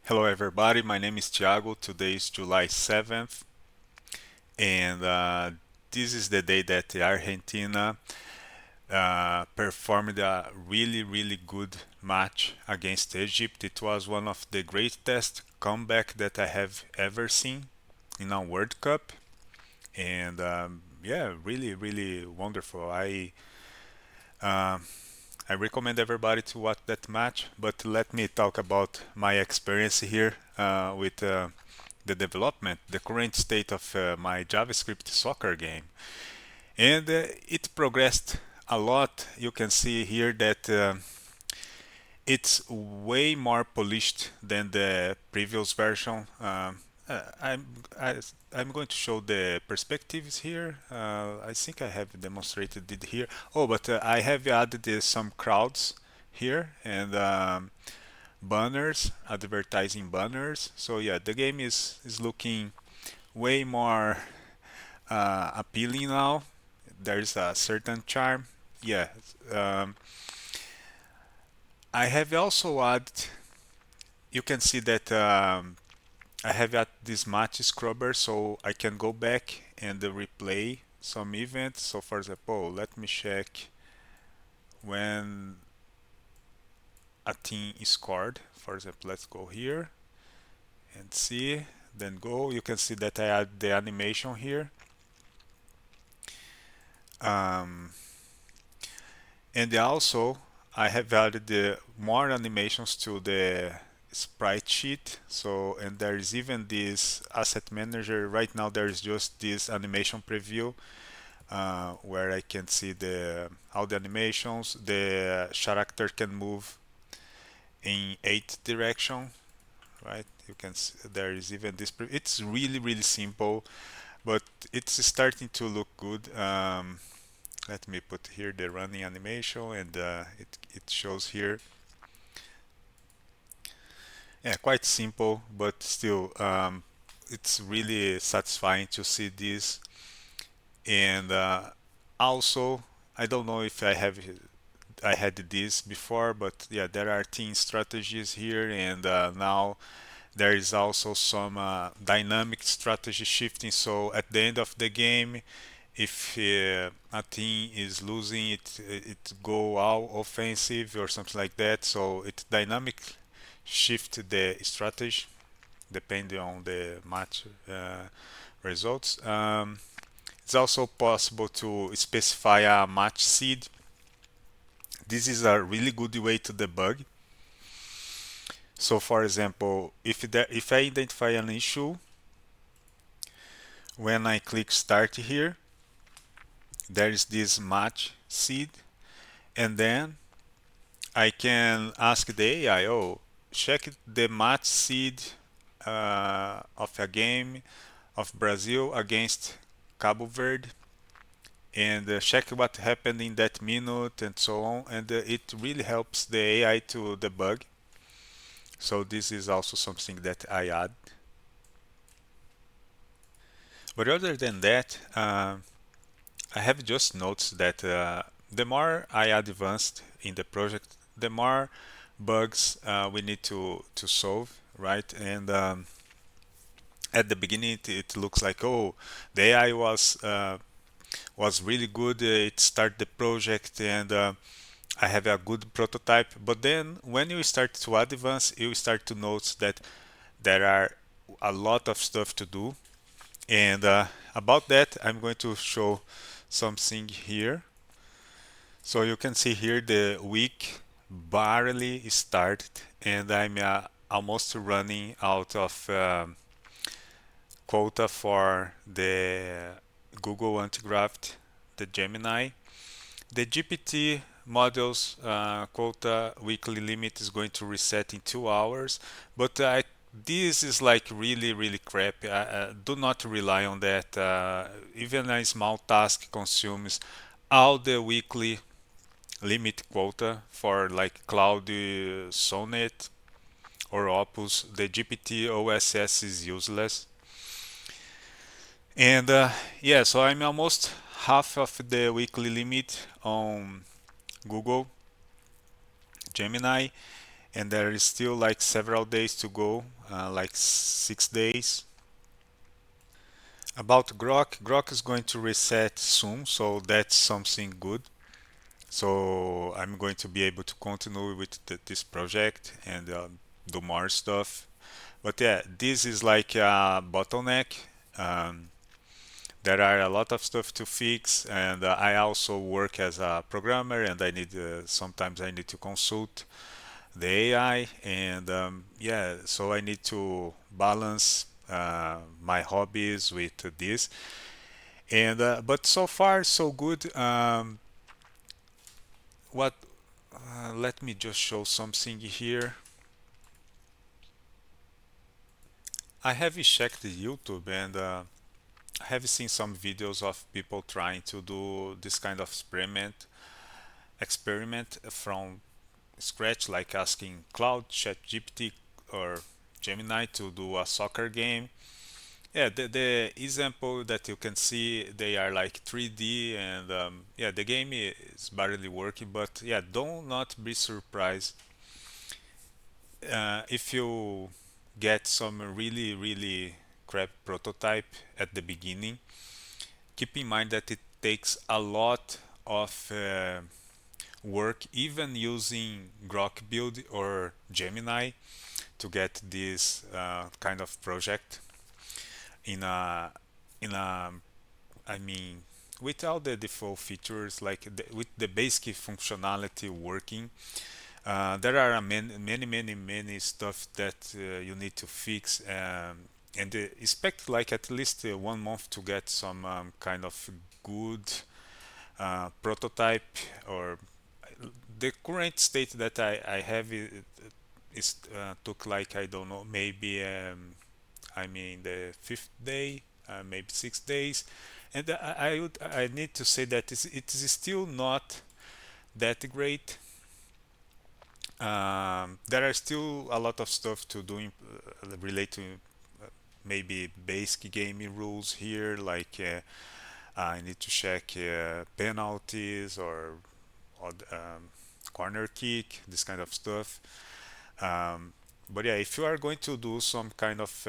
Hello everybody, my name is Thiago. Today is July 7th and this is the day that Argentina performed a really good match against Egypt. It was one of the greatest comeback that I have ever seen in a World Cup and yeah, really wonderful. Uh, I recommend everybody to watch that match, but let me talk about my experience here with the development, the current state of my JavaScript soccer game. And it progressed a lot. You can see here that it's way more polished than the previous version. I'm I, I'm going to show the perspectives here. I think I have demonstrated it here. Oh, but I have added some crowds here and banners, advertising banners. So yeah, the game is looking way more appealing now. There's a certain charm. Yeah, um, I have also added. You can see that. I have got this match scrubber so I can go back and replay some events. So for example, let me check when a team scored. For example, let's go here and see, then go. You can see that I add the animation here. Um, and also I have added more animations to the sprite sheet. So, and there is even this asset manager. Right now there is just this animation preview where I can see the all the animations. The character can move in 8 direction, right? You can see there is even this. It's really simple, but it's starting to look good. Let me put here the running animation, and it shows here. Yeah, quite simple, but still, it's really satisfying to see this. And also, I don't know if I had this before, but yeah, there are team strategies here, and now there is also some dynamic strategy shifting. So at the end of the game, if a team is losing, it go all offensive or something like that. So it dynamic shift the strategy depending on the match results. It's also possible to specify a match seed. This is a really good way to debug. So for example, if I identify an issue, when I click start here, there is this match seed, and then I can ask the AI, oh, check the match seed of a game of Brazil against Cabo Verde and check what happened in that minute and so on. And it really helps the AI to debug. So this is also something that I add. But other than that, I have just noticed that the more I advanced in the project, the more bugs we need to solve, right? And at the beginning, it looks like, oh, the AI was really good. It started the project, and I have a good prototype. But then, when you start to advance, you start to notice that there are a lot of stuff to do. And about that, I'm going to show something here. So you can see here the week barely started, and I'm almost running out of quota for the Google Antigraft, the Gemini. The GPT models quota weekly limit is going to reset in 2 hours, but this is like really crappy. Do not rely on that. Even a small task consumes all the weekly limit quota for like Cloud Sonnet or Opus. The GPT OSS is useless. And yeah, so I'm almost half of the weekly limit on Google Gemini, and there is still like several days to go, like 6 days. About Grok is going to reset soon, so that's something good. So I'm going to be able to continue with this project and do more stuff. But yeah, this is like a bottleneck. Um, there are a lot of stuff to fix, and I also work as a programmer, and I need sometimes I need to consult the AI, and yeah, so I need to balance my hobbies with this. And but so far so good. What? Let me just show something here. I have checked YouTube and I have seen some videos of people trying to do this kind of experiment from scratch, like asking Cloud, ChatGPT, or Gemini to do a soccer game. Yeah, the example that you can see, they are like 3D, and yeah, the game is barely working. But yeah, do not be surprised if you get some really crap prototype at the beginning. Keep in mind that it takes a lot of work, even using Grok build or Gemini, to get this kind of project in a I mean, without the default features, like with the basic functionality working. There are many stuff that you need to fix, and expect like at least 1 month to get some kind of good prototype. Or the current state that I have is took like, I don't know, maybe I mean the fifth day, maybe 6 days, and I need to say that it is still not that great. There are still a lot of stuff to do relate to maybe basic gaming rules here, like I need to check penalties or corner kick, this kind of stuff. Um, but yeah, if you are going to do some kind of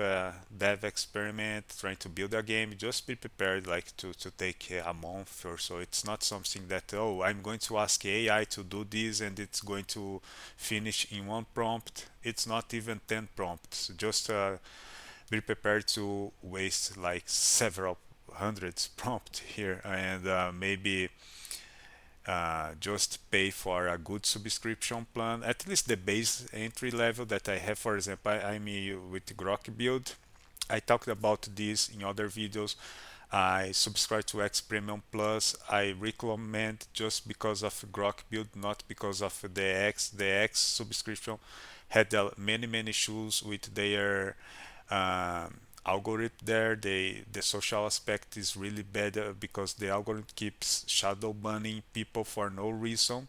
dev experiment, trying to build a game, just be prepared like to take a month or so. It's not something that, oh, I'm going to ask AI to do this and it's going to finish in one prompt. It's not even 10 prompts. Just be prepared to waste like several hundreds prompt here, and maybe just pay for a good subscription plan, at least the base entry level that I have. For example, I'm with Grok build. I talked about this in other videos. I subscribe to X Premium Plus. I recommend just because of Grok build, not because of the X. The X subscription had many issues with their algorithm there. The social aspect is really bad because the algorithm keeps shadow banning people for no reason.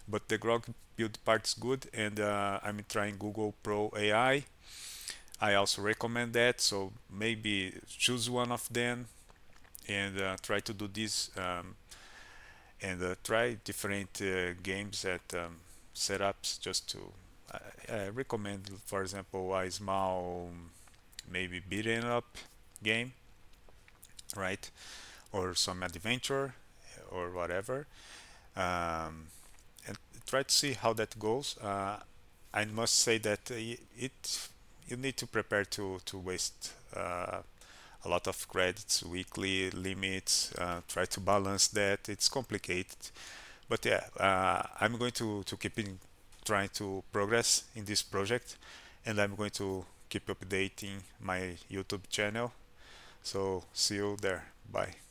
But the Grok build part is good, and I'm trying Google Pro AI. I also recommend that, so maybe choose one of them and try to do this, and try different games at setups just to I recommend, for example, a small maybe beaten up game, right? Or some adventure or whatever, and try to see how that goes. I must say that it you need to prepare to waste a lot of credits, weekly limits. Try to balance that. It's complicated, but yeah, I'm going to keep in trying to progress in this project, and I'm going to keep updating my YouTube channel. So see you there. Bye.